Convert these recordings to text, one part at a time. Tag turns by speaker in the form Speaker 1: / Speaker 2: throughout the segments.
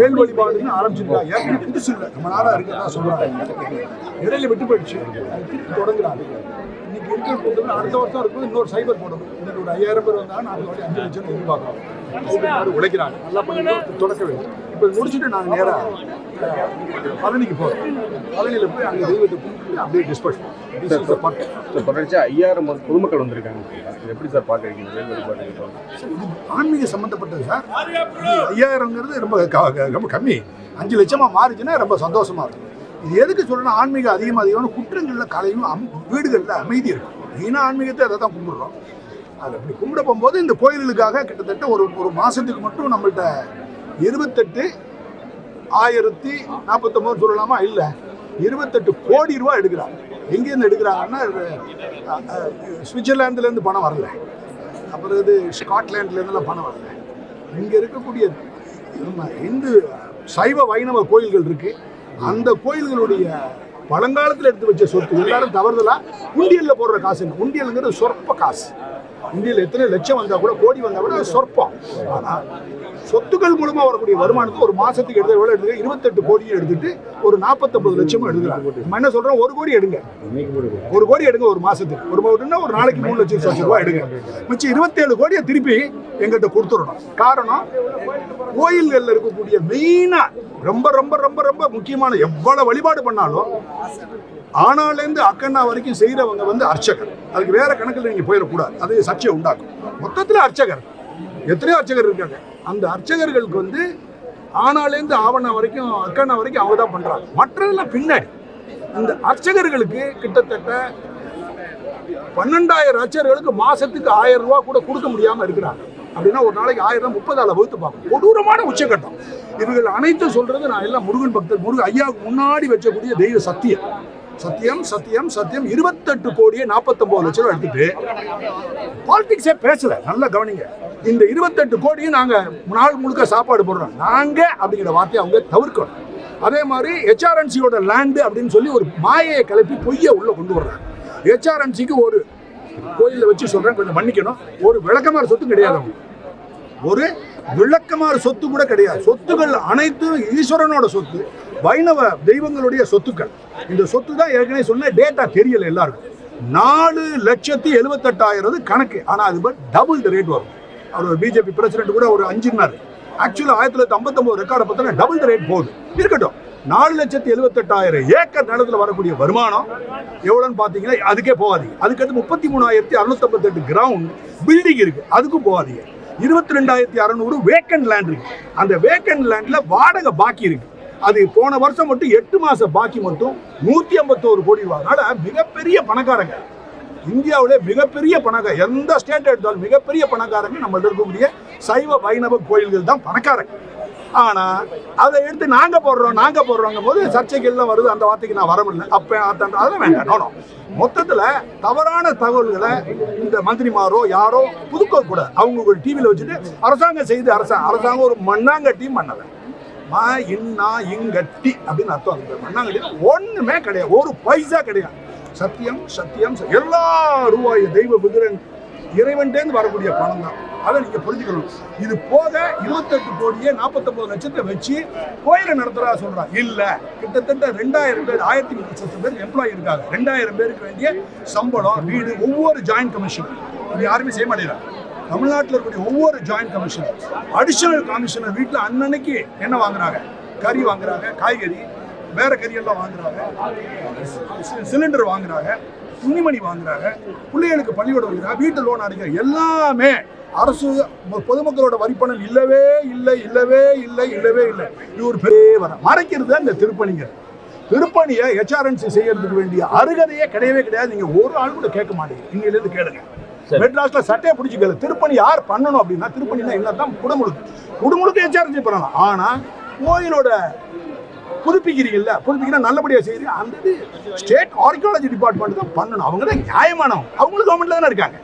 Speaker 1: வேல் வழிபாடுன்னு ஆரம்பிச்சிருக்காங்க. புதுசு இல்லை, நம்ம நாடா இருக்கிறதா சொல்றாங்க. இடையில விட்டு போயிடுச்சு, தொடங்குறாங்க. இன்னைக்கு இருக்கிற கூட்டத்தில் அடுத்த வருஷம் இருக்கும் இன்னொரு சைபர் போடணும். இன்னைக்கு ஒரு 5000 பேர் வந்தாங்க, நாளைக்கு 5 லட்சம் எதிர்பார்க்குறோம். உழைக்கிறாங்க, நல்லா பண்ணிட்டு தொடக்க வேண்டும். இப்போ முடிச்சுட்டு நாங்கள் நேராக பழனிக்கு போகிறோம். பழனியில் போய் அங்கே தெய்வத்தை கும்பிட்டு அப்படியே டிஸ்பர்ஸ்
Speaker 2: தொடர்ச்சியா 5000 பொதுமக்கள் வந்திருக்காங்க. எப்படி சார் பார்க்குறீங்க வேல் வழிபாடு?
Speaker 1: இது ஆன்மீக சம்மந்தப்பட்டது சார். 5000ங்கிறது ரொம்ப கம்மி. 5 லட்சமாக மாறிச்சுன்னா ரொம்ப சந்தோஷமா இருக்கும். இது எதுக்கு சொல்லணும், ஆன்மீக அதிகமான குற்றங்களில் கலையும் வீடுகளில் அமைதி இருக்கும். மெயினாக ஆன்மீகத்தை அதை தான் கும்பிடுறோம். அது அப்படி கும்பிட போகும்போது இந்த கோயில்களுக்காக கிட்டத்தட்ட ஒரு மாதத்துக்கு மட்டும் நம்மள்கிட்ட 28,1049 சொல்லலாமா, இல்லை 28 கோடி ரூபா எடுக்கிறாங்க. எங்கேருந்து எடுக்கிறாங்கன்னா சுவிட்சர்லாந்துலேருந்து பணம் வரல, அப்புறம் இது ஸ்காட்லாண்ட்லேருந்துலாம் பணம் வரல. இங்கே இருக்கக்கூடிய இந்து சைவ வைணவ கோயில்கள் இருக்குது. அந்த கோயில்களுடைய பழங்காலத்தில் எடுத்து வச்ச சொத்து எல்லாரும் தவறுதலா உண்டியலில் போடுற காசு. உண்டியலுங்கிறது சொற்ப காசு. உண்டியல் எத்தனை லட்சம் வந்தால் கூட, கோடி வந்தால் கூட சொற்பம். ஆனால் சொத்துக்கள் மூலமாக வரக்கூடிய வருமானத்தை ஒரு மாதத்துக்கு எடுத்து எவ்வளோ எடுத்துக்க, 28 கோடியும் எடுத்துட்டு ஒரு 49 லட்சமும் எடுக்கிறாங்க. நம்ம என்ன சொல்கிறோம், 1 கோடி எடுங்க, 1 கோடி எடுங்க ஒரு மாதத்துக்கு. ஒரு நாளைக்கு 3 லட்சம் ரூபாய் எடுங்க. மிச்சம் 27 கோடியை திருப்பி எங்கிட்ட கொடுத்துடணும். காரணம், கோயில்களில் இருக்கக்கூடிய மெயினாக ரொம்ப ரொம்ப ரொம்ப ரொம்ப முக்கியமான எவ்வளவு வழிபாடு பண்ணாலும் ஆனாலேருந்து அக்கண்ணா வரைக்கும் செய்கிறவங்க அர்ச்சகர். அதுக்கு வேற கணக்கில் நீங்கள் போயிடக்கூடாது, அது சர்ச்சையை உண்டாக்கும். மொத்தத்தில் அர்ச்சகர் எத்தனையோ அர்ச்சகர் இருக்காங்க. அந்த அர்ச்சகர்களுக்கு ஆனாலேருந்து ஆவணா வரைக்கும் அக்கண்ணா வரைக்கும் அவங்க தான் பண்ணுறாங்க. மற்றதெல்லாம் பின்னாடி. இந்த அர்ச்சகர்களுக்கு கிட்டத்தட்ட 12,000 அர்ச்சகர்களுக்கு மாதத்துக்கு 1000 ரூபா கூட கொடுக்க முடியாமல் இருக்கிறாங்க. அப்படின்னா ஒரு நாளைக்கு 1000 30 வகுத்து பார்ப்போம். கொடூரமான உச்சக்கட்டம். இவர்கள் அனைத்தும் சொல்றது, நான் எல்லாம் முருகன் பக்தர், முருகன் ஐயாவுக்கு முன்னாடி வச்சக்கூடிய தெய்வ சத்தியம் சத்தியம் சத்தியம் சத்தியம். 28 கோடியே 49 லட்சம் ரூபாய் எடுத்துட்டு பாலிடிக்ஸே பேசல. நல்லா கவனிங்க, இந்த 28 கோடியும் நாங்க நாள் முழுக்க சாப்பாடு போடுறோம் நாங்க அப்படிங்கிற வார்த்தையை அவங்க தவிர்க்கணும். அதே மாதிரி HRNCயோட லேண்டு அப்படின்னு சொல்லி ஒரு மாயையை கிளப்பி பொய்யை உள்ள கொண்டு வர்றாங்க. HRNCக்கு ஒரு கோயிலில் வச்சு சொல்றேன், கொஞ்சம் மன்னிக்கணும், ஒரு விளக்கமாறு சொத்து கிடையாது. ஒரு விளக்கமாறு சொத்து கூட கிடையாது. சொத்துக்கள் அனைத்தும் ஈஸ்வரனோட சொத்து, வைணவ தெய்வங்களுடைய சொத்துக்கள். இந்த சொத்து தான் ஏற்கனவே சொன்ன டேட்டா தெரியல எல்லாருக்கும். 4,78,000 கணக்கு. ஆனால் அது டபுள் த ரேட் வரும். அவர் பிஜேபி பிரசிடென்ட் கூட ஒரு 5 ஆக்சுவலாக 1959 ரெக்கார்டை பார்த்தா டபுள் த ரேட் போகுது. இருக்கட்டும், 4,78,000 ஏக்கர் நிலத்தில் வரக்கூடிய வருமானம் எவ்வளோன்னு பார்த்தீங்கன்னா அதுக்கே போகாதீங்க. அதுக்கடுத்து 33,658 கிரவுண்ட் பில்டிங் இருக்கு, அதுக்கும் போகாதீங்க. 22,600 வேக்கண்ட் லேண்ட் இருக்கு. அந்த வேக்கண்ட் லேண்ட்ல வாடகை பாக்கி இருக்கு. அது போன வருஷம் மட்டும் 8 மாச பாக்கி மட்டும் 151 கோடி ரூபாய். அதனால மிகப்பெரிய பணக்காரங்க இந்தியாவிலே, மிகப்பெரிய பணக்காரங்க எந்த ஸ்டேட் எடுத்தாலும் மிகப்பெரிய பணக்காரங்க நம்மள்ட்ட இருக்கக்கூடிய சைவ வைணவ கோயில்கள் தான் பணக்காரங்க. ஆனா அதை எடுத்து நாங்க போடுறோங்க போது சர்ச்சைகள்லாம் வருது. அந்த வார்த்தைக்கு நான் வரவில்லை. அப்ப அதெல்லாம் வேண்டாம். மொத்தத்துல தவறான தகவல்களை இந்த மந்திரிமாரோ யாரோ புதுக்கோள் கூட அவங்க டிவியில வச்சுட்டு அரசாங்கம் செய்து அரசாங்கம் ஒரு மண்ணாங்கட்டியும் பண்ணல. இங்கட்டி அப்படின்னு அர்த்தம். அந்த மண்ணாங்கட்டி ஒண்ணுமே கிடையாது, ஒரு பைசா கிடையாது. சத்தியம் சத்தியம் எல்லா ரூபாய் தெய்வ விக்கிரன் இறைவன்டேந்து வரக்கூடிய பணம் தான். அதை நீங்க புரிஞ்சுக்கணும். இது போக 28 கோடியே 49 லட்சத்தை வச்சு கோயிலை நடத்துறா சொல்றான். இல்ல, கிட்டத்தட்ட 2,000 பேர் 1,300 பேர் எம்ப்ளாயி இருக்காங்க. 2,000 பேருக்கு வேண்டிய சம்பளம், வீடு, ஒவ்வொரு ஜாயின்ட் கமிஷன் இது யாருமே செய்ய மாட்டேங்கிறாங்க. தமிழ்நாட்டில் இருக்கக்கூடிய ஒவ்வொரு ஜாயின்ட் கமிஷனர், அடிஷனல் கமிஷனர் வீட்டில் அன்னன்னைக்கு என்ன வாங்குறாங்க, கறி வாங்குறாங்க, காய்கறி வேற கறியெல்லாம் வாங்குறாங்க, சிலிண்டர் வாங்குறாங்க, துணிமணி வாங்குறாங்க, பிள்ளைகளுக்கு பள்ளிக்கூடம் வாங்குறாங்க, வீட்டு லோன் அடைக்கிறாங்க. எல்லாமே அரசு பொதுமக்களோட வரிப்பணம் இல்லவே இல்லை. இது ஒரு பெரிய வர மறைக்கிறது இந்த திருப்பணிங்க. திருப்பணியை HRNC செய்யறதுக்கு வேண்டிய அருகதையே கிடையவே கிடையாது. நீங்க ஒரு ஆள் கூட கேட்க மாட்டீங்க. இன்னிலிருந்து கேளுங்க, மெட்ராஸ்ல சட்டையை பிடிச்சி கேளு. திருப்பணி யார் பண்ணணும் அப்படின்னா, திருப்பணினா என்னதான் குடமுழுக்க HRNC பண்ணலாம். ஆனா கோயிலோட புதுப்பிக்கிறீங்கன்னா நல்லபடியா செய்யுது. அந்த ஸ்டேட் ஆர்கியாலஜி டிபார்ட்மெண்ட் தான் பண்ணணும். அவங்க தான் நியாயமானவங்க. அவங்களும் கவர்மெண்ட்ல தானே இருக்காங்க.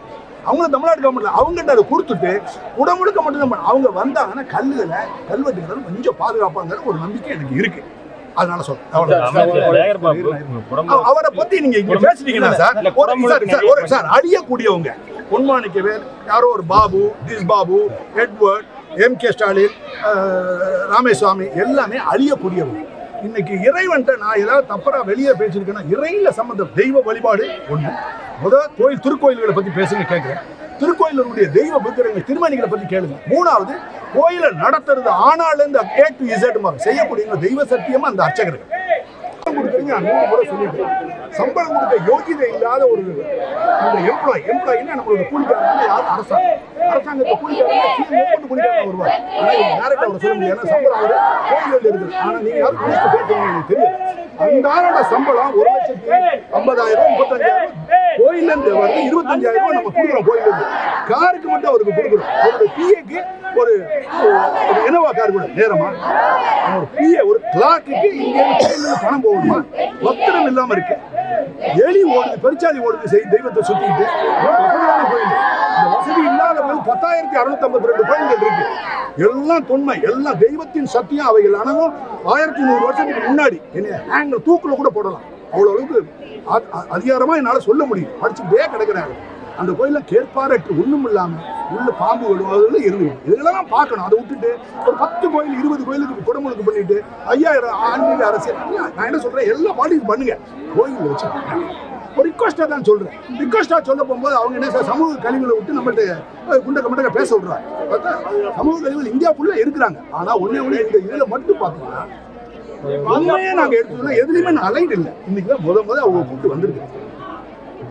Speaker 1: அவங்களும் தமிழ்நாடு கவர்மெண்ட்ல அவங்ககிட்ட அதை கொடுத்துட்டு குடமுழுக்க மட்டும் தான் அவங்க வந்தாங்கன்னா கல்வெட்டுகள் கொஞ்சம் பாதுகாப்பாங்கிற ஒரு நம்பிக்கை எனக்கு இருக்கு. அதனால அவரை பத்தி நீங்க இங்க பேசிட்டீங்கன்னா சார் அழியக்கூடியவங்க பொன்மாணிக்கவேல், யாரோ ஒரு பாபு, எட்வர்ட், MK ஸ்டாலின், ராமேஸ்வாமி எல்லாமே அழியக்கூடியவங்க. இன்னைக்கு இறைவன்ட்ட நான் ஏதாவது தப்பரா வெளியே பேசியிருக்கேன்னா, இறையில சம்பந்தம் தெய்வ வழிபாடு ஒண்ணு. முதல் திருக்கோயில்களை பத்தி பேசுங்க கேட்கிறேன். திருக்கோயிலுடைய தெய்வ விக்கிரகங்கள் திருமணிகளை பத்தி கேளுங்க. மூணாவது, கோயிலை நடத்துறது ஆனால இருந்து A to Z செய்யக்கூடிய தெய்வ சத்தியமா அந்த அர்ச்சகர்கள் கொடுக்குறீங்க. நான் 100 முறை சொல்லிட்டேன். சம்பளம் கொடுக்க யோகிதை இல்லாத ஒரு எம்ப்ளாயின்னா நம்மளோட கூலிக்காரங்க யாரும் அரசாங்கத்தை கூலிக்காரங்க கூலிக்காரங்க வருவார். டேரக்டா அவர் சொல்ல முடியாது. ஏன்னா சம்பளம் அவர் கோயில் இருக்குது. ஆனா நீங்க யாரும் பேசுறீங்க தெரியாது. அந்த ஆளோட சம்பளம் 1,50,000 35,000 கோயில்ல இருந்து வருது. 25,000 நம்ம கொடுக்குறோம். கோயில்ல இருந்து காருக்கு மட்டும் அவருக்கு கொடுக்குறோம். அவருடைய பிஏக்கு ஒரு என்னவா கார் கூட நேரமா ஒரு பிஏ ஒரு கிளாக்குக்கு இங்க பணம் போகணுமா? ஒத்தனம் இல்லாம இருக்கு. எலி ஓடுது, பெருச்சாலி ஓடுது, தெய்வத்தை சுத்திட்டு வசதியான கோயில். இந்த வசதி இல்லாத 10,652 கோயில்கள் இருக்கு. எல்லாம் தொன்மை, எல்லாம் தெய்வத்தின் சத்தியம். அவைகள் ஆனாலும் 1100 வருஷத்துக்கு முன்னாடி என்ன தூக்குல கூட போடலாம். அவ்வளவு அளவுக்கு அதிகாரமா என்னால சொல்ல முடியும். படிச்சுட்டே கிடக்குறாங்க. அந்த கோயில கேட்பாரட்டு ஒண்ணும் இல்லாம உள்ள பாம்பு விடுவதில் இருந்து இதெல்லாம் பார்க்கணும். அதை விட்டுட்டு ஒரு 10 கோயில் 20 கோயிலுக்கு குடமுழுக்கு பண்ணிட்டு 5,000 ஆன்மீக அரசியல். நான் என்ன சொல்றேன், எல்லா பாட்டியும் பண்ணுங்க. கோயில் வச்சு ஒரு ரிக்வஸ்டா தான் சொல்றேன். ரிக்வஸ்டா சொல்ல போகும்போது அவங்க என்ன சார் சமூக கழிவுகளை விட்டு நம்மள்ட்ட குண்டக்க மண்டக்க பேச விடுறாங்க. பார்த்தா சமூக கழிவுகள் இந்தியாவுக்குள்ள இருக்கிறாங்க. ஆனா ஒன்னே இந்த இதுல மட்டும் பாத்தீங்கன்னா உண்மையே நாங்க எடுத்துக்கணும். எதுலையுமே நான் அலைட் இல்லை. இன்னைக்குதான் முத அவங்க கூப்பிட்டு வந்திருக்கு.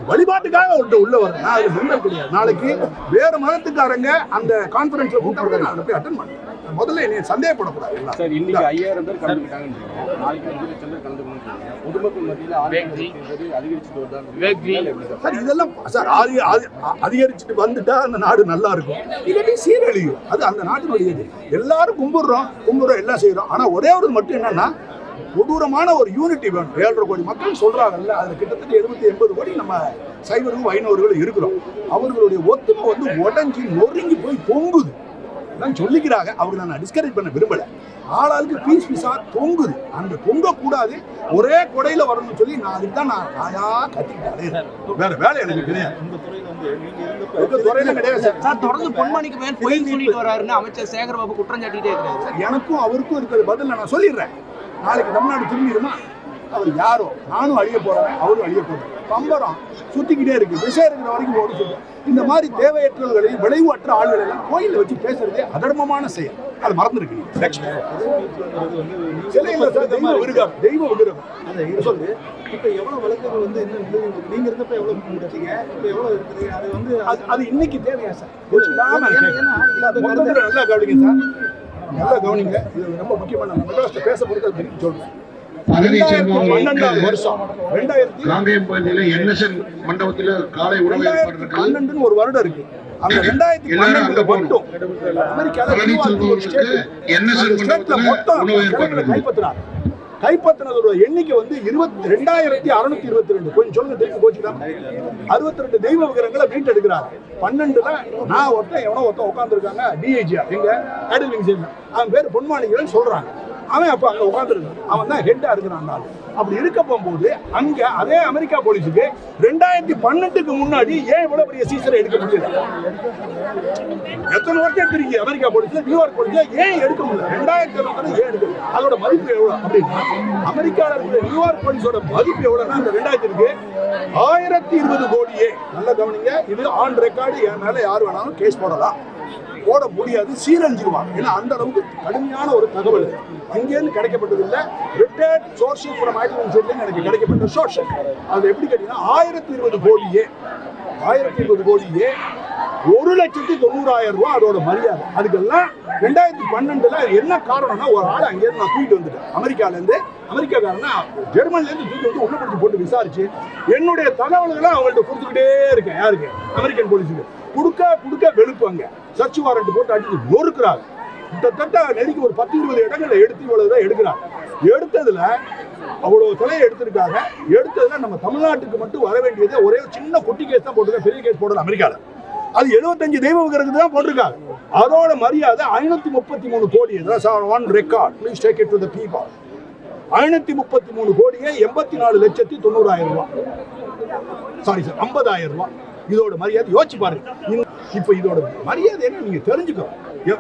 Speaker 1: வழிபாட்டுக்காக உள்ள வரேன். நான் அதுல மெம்பர் கிடையாது. நாளைக்கு வேற மதத்துக்காரங்க அந்த கான்ஃபரன்ஸ்ல கூப்பிட்டு நான் போய் அட்டெண்ட் பண்ணேன். முதல்ல என்னைய சந்தேகப்படக்கூடாது.
Speaker 2: சார், இன்னைக்கு 5,000 பேர் கலந்துக்கிட்டாங்கன்னு நாளைக்கு 2,00,000 பேர் கலந்துக்கணும். பொதுமக்கள் மத்தியில் அதிகரிச்சுட்டு வருதா சார்? இதெல்லாம் சார் அதிகரிச்சுட்டு வந்துட்டா அந்த நாடு நல்லா இருக்கும். இல்லாட்டி சீரழியும். அது அந்த நாட்டினுடைய எல்லாரும் கும்பிடுறோம் எல்லாம் செய்யறோம். ஆனா ஒரே ஒரு மட்டும் என்னன்னா, கொடூரமான ஒரு யூனிட்டி வேணும். 7.5 கோடி மக்கள் சொல்றாங்கல்ல, அதுல கிட்டத்தட்ட 70-80 கோடி நம்ம சைவர்களும் வைணவர்களும் இருக்கிறோம். அவர்களுடைய ஒத்துமை உடஞ்சி நொறுங்கி போய் தொங்குது சொல்லிக்கிறாங்க. அவங்க நான் டிஸ்கரேஜ் பண்ண விரும்பல. ஆளாளுக்கு பீஸா தொங்குது. அந்த தொங்க கூடாது, ஒரே கொடையில வரணும்னு சொல்லி நான் அதுக்கு தான் நாயா கத்திக்கிட்டேன். வேற வேலை எனக்கு கிடையாது. உங்க துறையில கிடையாது சார். தொடர்ந்து பொன்மணிக்கு மேல் பொய் சொல்லிட்டு வராருன்னு அமைச்சர் சேகர்பாபு குற்றம் சாட்டிட்டே இருக்காரு சார். எனக்கும் அவருக்கும் இருக்கிற பதில் நான் சொல்லிடுறேன். நாளைக்கு தமிழ்நாடு திரும்பிடுமா? அவர் யாரோ, நானும் அழிய போறேன், அவரும் அழிய போறேன். பம்பரம் சுத்திக்கிட்டே இருக்கு. விஷயம் இருக்கிற வரைக்கும் ஓடி சொல்றேன். இந்த மாதிரி தேவையற்றவர்களையும் விளைவற்ற ஆளுகளை எல்லாம் கோயில வச்சு பேசுறதே அதர்மமான செயல். அது மறந்துருக்கு. தெய்வ விக்கிரகம் சொல்லு. இப்ப எவ்வளவு வழக்குகள் நீங்க இருந்தப்ப எவ்வளவு முடிச்சீங்க, இப்ப எவ்வளவு இருக்குது? அது இன்னைக்கு தேவையா சார்? நல்லா கவனிங்க சார், நல்லா கவனிங்க. இது ரொம்ப முக்கியமான மெட்ராஸ்ல பேச பொறுத்த சொல்றேன். 2012 வருஷம் 2012 ஒரு வருடம் இருக்கு. அந்த 2012 மட்டும் அமெரிக்கால கைப்பற்றினதோட எண்ணிக்கை 22,622. கொஞ்சம் சொல்லுங்க, தெரிஞ்சு போச்சுதான். 62 தெய்வ விக்கிரகங்களை மீட்டெடுக்கிறாங்க. 12ல நான் எவனோ உட்காந்துருக்காங்க. டிஐஜியா எங்க அடிவிங் சைட்ல அவன் பேர் பொன்மாணிகள் சொல்றாங்க. அவன் அப்ப அங்க உட்காந்துருக்கான். அவன் தான் ஹெட்டா இருக்கிறான். அப்படி இருக்க போகும்போது அங்க அதே அமெரிக்கா போலீஸுக்கு 2012க்கு முன்னாடி ஏன் இவ்வளவு பெரிய சீசரை எடுக்க முடியல? எத்தனை வருஷம் எடுத்திருக்கீங்க அமெரிக்கா போலீஸ்ல, நியூயார்க் போலீஸ்ல ஏன் எடுக்க முடியல? 2020 ஏன் எடுக்க? அதோட மதிப்பு எவ்வளவு அப்படின்னா, அமெரிக்கால இருக்கிற நியூயார்க் போலீஸோட மதிப்பு எவ்வளவுன்னா அந்த 2000க்கு 1020 கோடியே. நல்ல கவனிங்க, இது ஆன் ரெக்கார்டு. என் மேல யார் வேணாலும் கேஸ் போடலாம், போட முடியாது, சீரழிஞ்சிருவாங்க. ஏன்னா அந்த அளவுக்கு கடுமையான ஒரு தகவல் அங்கேருந்து கிடைக்கப்பட்டது இல்லை. ரிட்டையர்ட் சோர்ஷியல் ஃப்ரம் எனக்கு கிடைக்கப்பட்ட சோர்ஷியல். அது எப்படி கேட்டீங்கன்னா 1020 கோடியே 1,90,000 ரூபாய் அதோட மரியாதை. அதுக்கெல்லாம் 2012 என்ன காரணம்னா, ஒரு ஆள் அங்கேருந்து நான் தூக்கிட்டு வந்துட்டேன். அமெரிக்காக்காரனா ஜெர்மன்ல இருந்து தூக்கி உள்ள பிடிச்சி போட்டு விசாரிச்சு என்னுடைய தகவல்களை அவங்கள்ட்ட கொடுத்துக்கிட்டே இருக்கேன். யாருக்கு? அமெரிக்கன் போலீஸுக்கு. கொடுக்க வெளுப்பாங்க. சர்ச் வாரண்ட் போட்டு அடிச்சு நொறுக்குறாங்க. கிட்டத்தட்ட நெருக்கி ஒரு 10-20 இடங்களை எடுத்து இவ்வளவுதான் எடுக்கிறாங்க. எடுத்ததுல அவ்வளவு தலையை எடுத்திருக்காங்க. எடுத்ததுல நம்ம தமிழ்நாட்டுக்கு மட்டும் வர வேண்டியது ஒரே சின்ன குட்டி கேஸ் தான் போட்டிருக்காங்க. பெரிய கேஸ் போடுறது அமெரிக்கால. அது 75 தெய்வ விக்கிரகத்துக்கு தான் போட்டிருக்காங்க. அதோட மரியாதை 533 கோடி. One record, please take it to the people. 533 கோடியே 84,90,000 ரூபாய். சாரி சார், 50,000 ரூபாய். இதோட மரியாதை யோசிச்சு பாருங்க. இப்ப இதோட மரியாதை என்ன நீங்க தெரிஞ்சுக்கணும்.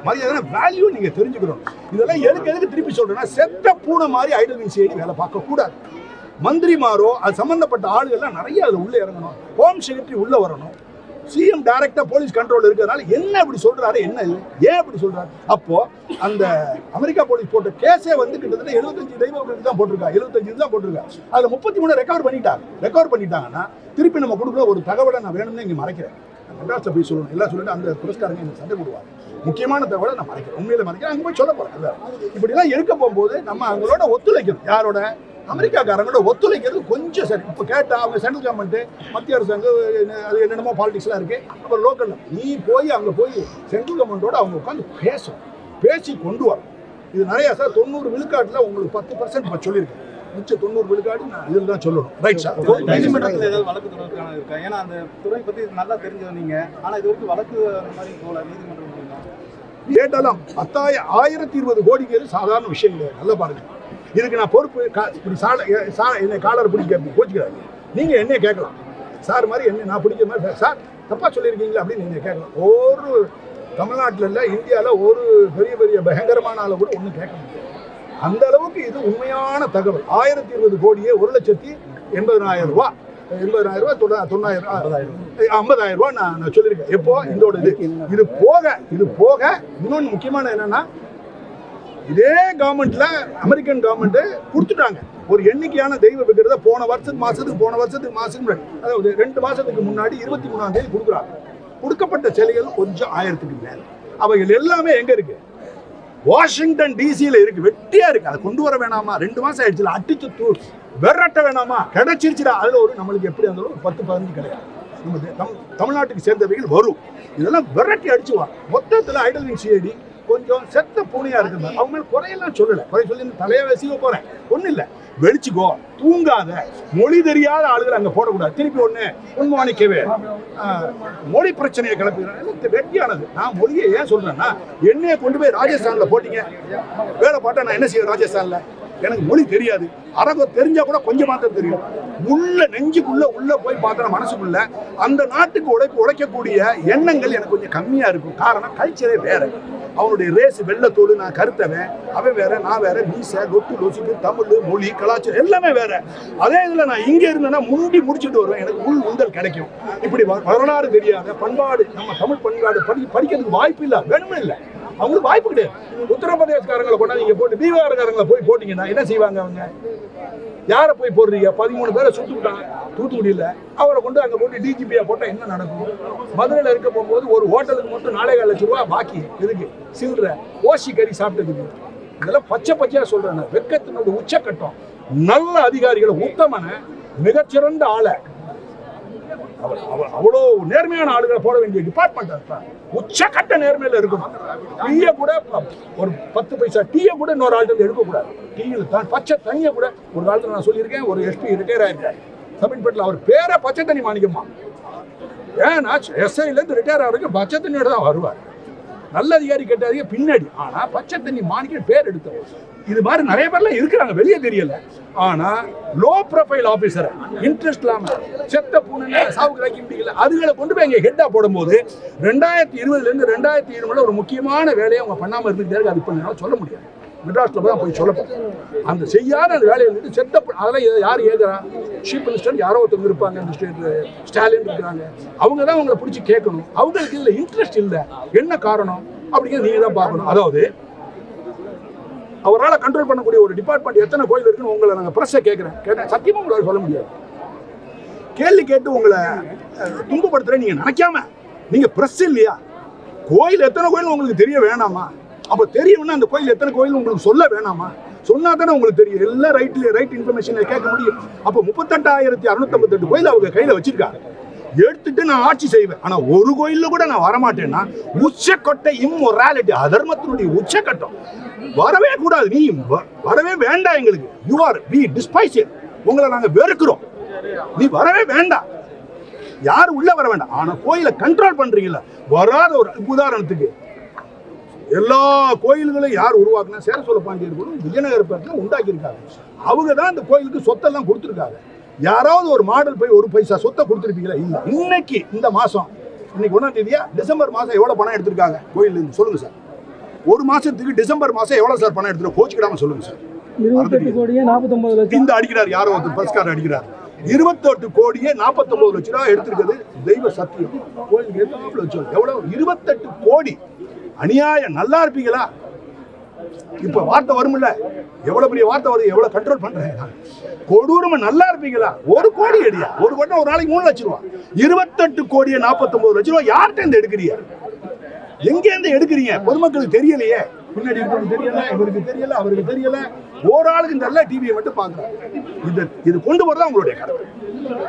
Speaker 1: மரியாதை வேல்யூ நீங்க தெரிஞ்சுக்கணும். இதெல்லாம் எதுக்கு திருப்பி சொல்றேன்னா, செத்த பூனை மாதிரி ஐடல் வின்சிஐடி வேலை பார்க்க கூடாது. மந்திரிமாரோ அது சம்பந்தப்பட்ட ஆளுகள்லாம் நிறைய அதுல உள்ள இறங்கணும். ஹோம் செக்ரட்டரி உள்ள வரணும். சிஎம் டைரக்டா போலீஸ் கண்ட்ரோல் இருக்கிறதுனால என்ன இப்படி சொல்றாரு, என்ன இல்லை, ஏன் இப்படி சொல்றாரு? அப்போ அந்த அமெரிக்கா போலீஸ் போட்ட கேஸே வந்து கிட்டத்தட்ட 75 தெய்வ தான் போட்டிருக்கா, 75 தான் போட்டிருக்கா. அதுல 33 ரெக்கவர் பண்ணிட்டாங்கன்னா திருப்பி நம்ம கொடுக்குற ஒரு தகவலை நான் வேணும்னு இங்க மறைக்கிறேன். மெட்ராஸ்ல போய் சொல்லணும், எல்லாம் சொல்லிட்டு அந்த புரஸ்காரங்க எனக்கு சண்டை போடுவாங்க. முக்கியமான தகவலை நான் மறைக்கிறேன், உண்மையில மறைக்கிறேன். அங்கே போய் சொல்ல போறேன். இப்படி எல்லாம் இருக்க போகும்போது நம்ம அவங்களோட ஒத்துழைக்கணும். யாரோட? அமெரிக்காக்காரங்களோட ஒத்துழைக்கிறது கொஞ்சம் சரி. இப்போ கேட்டா அவங்க சென்ட்ரல் கவர்மெண்ட், மத்திய அரசாங்கம், அது என்னென்னமோ பாலிடிக்ஸ்லாம் இருக்கு. அப்புறம் லோக்கல் நீ போய் அங்கே போய் சென்ட்ரல் கவர்மெண்டோட அவங்க உட்காந்து பேசி கொண்டு வரும். இது நிறைய சார் 90 விழுக்காட்டில் உங்களுக்கு 10% இப்போ சொல்லியிருக்கேன். மிச்சம் 90 விழுக்காடு நான் இதில் தான் சொல்லணும். Right sir.
Speaker 3: நீதிமன்றத்தில் ஏதாவது வழக்கு தொடர்பான இருக்கா? ஏன்னா அந்த துறை பற்றி நல்லா தெரிஞ்சவங்க, ஆனால் இது வரைக்கும் வழக்கு அந்த மாதிரி போல நீதிமன்றம்
Speaker 1: கேட்டாலும் 1020 கோடிங்கிறது சாதாரண விஷயம் கிடையாது. நல்லா பாருங்க. இதுக்கு நான் பொறுப்பு என்னை காலர் பிடிக்க கோச்சிக்கிறாரு. நீங்க என்ன கேட்கலாம் சார் மாதிரி, என்ன நான் பிடிக்கிற மாதிரி சார் தப்பா சொல்லியிருக்கீங்களா அப்படின்னு நீங்க கேட்கலாம். ஒரு தமிழ்நாட்டில் இல்லை, இந்தியாவில் ஒரு பெரிய பயங்கரமான ஆளை கூட ஒன்றும் கேட்க முடியாது. அந்த அளவுக்கு இது உண்மையான தகவல். 1020 கோடியே 1,80,000 ரூபாய், 80,000 ரூபாய், 50,000 ரூபாய் நான் சொல்லியிருக்கேன். எப்போ இதோட இது போக இன்னொன்று முக்கியமான என்னன்னா, இதே கவர்மெண்ட்ல அமெரிக்கன் கவர்மெண்ட் கொடுத்துட்டாங்க ஒரு எண்ணிக்கையான தெய்வ விக்கிரத போன வருஷத்துக்கு முன்னாடி, அதாவது 2 மாசத்துக்கு முன்னாடி 23ஆம் தேதி கொடுக்குறாங்க. கொடுக்கப்பட்ட சிலைகள் கொஞ்சம் 1000க்கு மேல. அவைகள் எல்லாமே எங்க இருக்கு? வாஷிங்டன் டிசியில இருக்கு, வெட்டியா இருக்கு. அதை கொண்டு வர வேணாமா? 2 மாசம் ஆயிடுச்சுல, அடிச்சு வெரட்ட வேணாமா? கிடைச்சிருச்சுடா. அதுல ஒரு நம்மளுக்கு எப்படி இருந்தாலும் 10-15 கிடையாது. நம்ம தமிழ்நாட்டுக்கு சேர்ந்தவைகள் வரும். இதெல்லாம் வெரைட்டி அடிச்சுவாங்க. மொத்தத்தில் ஐடல் வின்சிஐடி கொஞ்சம் செத்த பூனையா இருக்குது. அவங்க மேல குறையெல்லாம் சொல்லலை, குறை சொல்லி தலையை வசிக்க போறேன் ஒன்றும் இல்லை. வெளிச்சுக்கோ, தூங்காத, மொழி தெரியாத ஆளுகள் அங்கே போடக்கூடாது. திருப்பி உண்மாணிக்கவே மொழி பிரச்சனையை கிளப்புகிறேன். வெட்டியானது. நான் மொழியை ஏன் சொல்றேன்னா, என்னைய கொண்டு போய் ராஜஸ்தான்ல போட்டீங்க வேலை பார்த்தா நான் என்ன செய்வேன்? ராஜஸ்தான்ல எனக்கு மொழி தெரியாது. அரபம் தெரிஞ்சா கூட கொஞ்சம் மாத்திரம் தெரியும். உள்ள நெஞ்சுக்குள்ள உள்ள போய் பார்த்தா மனசுக்குள்ள அந்த நாட்டுக்கு உழைக்கக்கூடிய எண்ணங்கள் எனக்கு கொஞ்சம் கம்மியா இருக்கும். காரணம் கல்ச்சரே வேற. அவனுடைய ரேஸ் வெள்ளத்தோடு, நான் கருத்தவன், அவன் வேற, நான் வேற, மீச லொட்டு லொசுக்கு, தமிழ் மொழி கலாச்சாரம் எல்லாமே வேற. அதே இதுல நான் இங்க இருந்தேன்னா முண்டி முடிச்சுட்டு வருவேன், எனக்கு உந்தல் கிடைக்கும். இப்படி வரலாறு தெரியாத பண்பாடு, நம்ம தமிழ் பண்பாடு படிக்கிறதுக்கு வாய்ப்பு இல்லை, வேணுமே இல்லை. அவங்களுக்கு வாய்ப்பு கிடையாது. உத்தரப்பிரதேசக்காரங்களை கொண்டா நீங்க போட்டு பீகார்காரங்களை போய் போட்டீங்கன்னா என்ன செய்வாங்க? அவங்க யாரை போய் போடுறீங்க? 13 பேரை சுட்டு விட்டாங்க தூத்துக்குடியில். அவரை கொண்டு அங்கே போட்டு டிஜிபியா போட்டால் என்ன நடக்கும்? மதுரையில் இருக்க போகும்போது ஒரு ஹோட்டலுக்கு மட்டும் 4,4 லட்சம் ரூபா பாக்கி இருக்கு, சில்லற ஓசி கறி சாப்பிட்டதுக்கு. இதெல்லாம் பச்சையா சொல்றேன். வெட்கத்தினுடைய உச்சக்கட்டம். நல்ல அதிகாரிகளை, உத்தமன, மிகச்சிறந்த ஆளை, அவ்வளோ நேர்மையான ஆளுகளை போட வேண்டிய டிபார்ட்மெண்ட் உச்சக்கட்ட நேர்மையில இருக்கணும். டீயை கூட ஒரு 10 பைசா டீயை கூட இன்னொரு ஆள்கிட்ட எடுக்கக்கூடாது. டீயில் தான் பச்சை தண்ணியை கூட ஒரு காலத்தில் நான் சொல்லியிருக்கேன். ஒரு எஸ்பி ரிட்டையர் ஆயிருக்காரு தமிழ்பேட்டில், அவர் பேரை பச்சை தண்ணி மாணிக்கமா. ஏன்னா எஸ்ஐலேருந்து ரிட்டையர் ஆகிறதுக்கு பச்சை தண்ணியோட தான் வருவார். நல்ல அதிகாரி கேட்டாதீங்க பின்னாடி. ஆனா பச்சை தண்ணி மாணிக்க பேர் எடுத்தோம். இது மாதிரி நிறைய பேர்லாம் இருக்கிறாங்க, வெளியே தெரியல. ஆனா லோ ப்ரொஃபைல் ஆபீசர் இன்ட்ரெஸ்ட் இல்லாம செத்த பூனை சாவுக்கு வைக்க முடியல, அதுகளை கொண்டு போய் இங்க ஹெட்டா போடும்போது 2020 2007 ஒரு முக்கியமான வேலையை அவங்க பண்ணாம இருந்துட்டு அது பண்ண சொல்ல முடியாது. மெட்ராஸ்ல தான் போய் சொல்லப்போம். அந்த செய்யாத அந்த வேலையை வந்துட்டு செத்த அதெல்லாம் யார் ஏதுறா? சீஃப் மினிஸ்டர் யாரோ ஒருத்தவங்க இருப்பாங்க, இந்த ஸ்டாலின் இருக்கிறாங்க. அவங்க தான் அவங்களை பிடிச்சி கேட்கணும். அவங்களுக்கு இதுல இன்ட்ரெஸ்ட் இல்லை, என்ன காரணம் அப்படிங்கிறது நீங்க தான் பார்க்கணும். அதாவது அவரால் கண்ட்ரோல் பண்ணக்கூடிய ஒரு டிபார்ட்மெண்ட் எத்தனை கோயில் இருக்குன்னு உங்களை நாங்கள் பிரஸ்ஸை கேட்டேன். சத்தியமா உங்களால் சொல்ல முடியாது. கேள்வி கேட்டு உங்களை துன்பப்படுத்துறேன் நீங்க நினைக்காம, நீங்க பிரஸ் இல்லையா? கோயில் எத்தனை கோயில் உங்களுக்கு தெரிய வேணாமா? அப்ப தெரியும்னா அந்த கோயில் எத்தனை கோயில் உங்களுக்கு சொல்ல வேணாமா? சொன்னா தானே உங்களுக்கு தெரியும். எல்லாம் ரைட் இன்ஃபர்மேஷன் கேட்க முடியும். அப்போ 38,658 கோயில் அவங்க கையில வச்சிருக்காங்க. எடுத்துட்டு நான் ஆட்சி செய்வேன். ஆனா ஒரு கோயில்ல கூட நான் வரமாட்டேன்னா உச்சக்கொட்டை இம்மொராலிட்டி, அதர்மத்தினுடைய உச்சக்கட்டம். வரவே கூடாது, நீ வரவே வேண்டாம் எங்களுக்கு. You are we despise it. உங்களை நாங்க வெறுக்கிறோம், நீ வரவே வேண்டாம். யாரும் உள்ள வர வேண்டாம். ஆனா கோயிலை கண்ட்ரோல் பண்றீங்கல்ல, வராத ஒரு உதாரணத்துக்கு எல்லா கோயில்களையும் யார் உருவாக்குனா சேர சோழ பாண்டியர்களும் விஜயநகரத்தில் உண்டாக்கியிருக்காங்க. அவங்க தான் இந்த கோயிலுக்கு சொத்தெல்லாம் கொடுத்துருக்காங்க. யாராவது ஒரு மாடல் போய் ஒரு பைசா சொத்தை கொடுத்துருப்பீங்களா? இல்லை. இன்னைக்கு இந்த மாசம், இன்னைக்கு 1ஆம் தேதியா, டிசம்பர் மாசம் எவ்வளவு பணம் எடுத்திருக்காங்க கோயில் சொல்லுங்க சார். ஒரு மாசத்துக்கு டிசம்பர் மாசம் எவ்வளவு சார் பணம் எடுத்துரும்? கோச்சுக்கிடாம சொல்லுங்க சார்.
Speaker 4: 28 கோடியே 49 லட்சம்.
Speaker 1: இந்த அடிக்கிறார் யாரோ ஒருத்தர் பிரஸ்காரர் அடிக்கிறார். 28 கோடியே 49 லட்சம் ரூபாய் எடுத்திருக்கிறது தெய்வ சத்தியம். கோயிலுக்கு எவ்வளவு லட்சம்? எவ்வளவு? 28 கோடி. அநியாயம். நல்லா இருப்பீங்களா? இப்ப வார்த்தை வரும்ல, எவ்வளவு பெரிய வார்த்தை வருது, எவ்வளவு கண்ட்ரோல் பண்றேன். கொடூரமா நல்லா இருப்பீங்களா? 1 கோடி அடியா, ஒரு கோடி ஒரு நாளைக்கு 3 லட்சம் ரூபாய். 28 கோடியே 49 லட்சம் ரூபாய் யார்கிட்ட இருந்து எடுக்கிறீங்க? எங்க இருந்து எடுக்கிறீங்க? பொதுமக்களுக்கு தெரியலையே. பின்னாடி இருக்கிறது தெரியல, இவருக்கு தெரியல, அவருக்கு தெரியல. ஒரு ஆளுக்கு இந்த டிவியை மட்டும் பாக்குறாங்க. இது கொண்டு போறதா உங்களுடைய கடமை.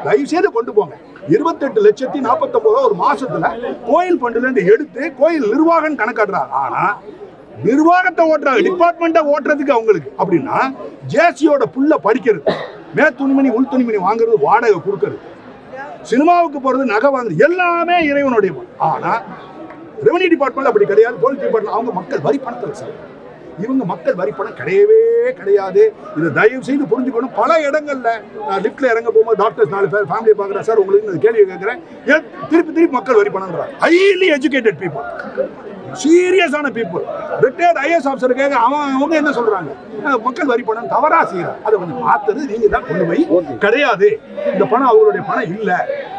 Speaker 1: தயவு செய்து கொண்டு போங்க. 28,49,000 ஒரு மாசத்துல கோயில் பண்டுல இருந்து எடுத்து கோயில் நிர்வாகம் கணக்காடுறாங்க. ஆனா நிர்வாகத்தை ஓட்டுறாங்க, டிபார்ட்மெண்ட்டை ஓட்டுறதுக்கு அவங்களுக்கு அப்படின்னா ஜேசியோட புள்ள படிக்கிறது, மே துணிமணி உள் துணிமணி வாங்குறது, வாடகை கொடுக்கறது, சினிமாவுக்கு போறது, நகை வாங்குறது எல்லாமே இறைவனுடைய. ஆனா ரெவன்யூ டிபார்ட்மெண்ட் அப்படி கிடையாது. போலீஸ் டிபார்ட்மெண்ட் அவங்க மக்கள் வரி பணத்தில் சார். இவங்க மக்கள் வரி பணம் கிடையவே கிடையாது. இதை தயவு செய்து புரிஞ்சுக்கணும். பல இடங்கள்ல நான் லிப்ட்ல இறங்க போகும்போது டாக்டர்ஸ் 4 பேர் ஃபேமிலியை பார்க்குறேன் சார், உங்களுக்கு இந்த கேள்வி கேட்குறேன். திருப்பி மக்கள் வரி பணம்ன்றாங்க. ஹைலி எஜுகேட்டட் பீப்புள், சீரியஸான பீப்புள், ரிட்டையர்ட் ஐஏஎஸ் ஆஃபீஸர் கேட்க அவங்க என்ன சொல்றாங்க? மக்கள் வரி பணம் தவறா செய்யறாங்க. அதை கொஞ்சம் பார்த்தது நீங்க தான் கொண்டு போய் கிடையாது. இந்த பணம் அவங்களுடைய பணம் இல்ல,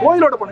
Speaker 1: கோயிலோட பணம்.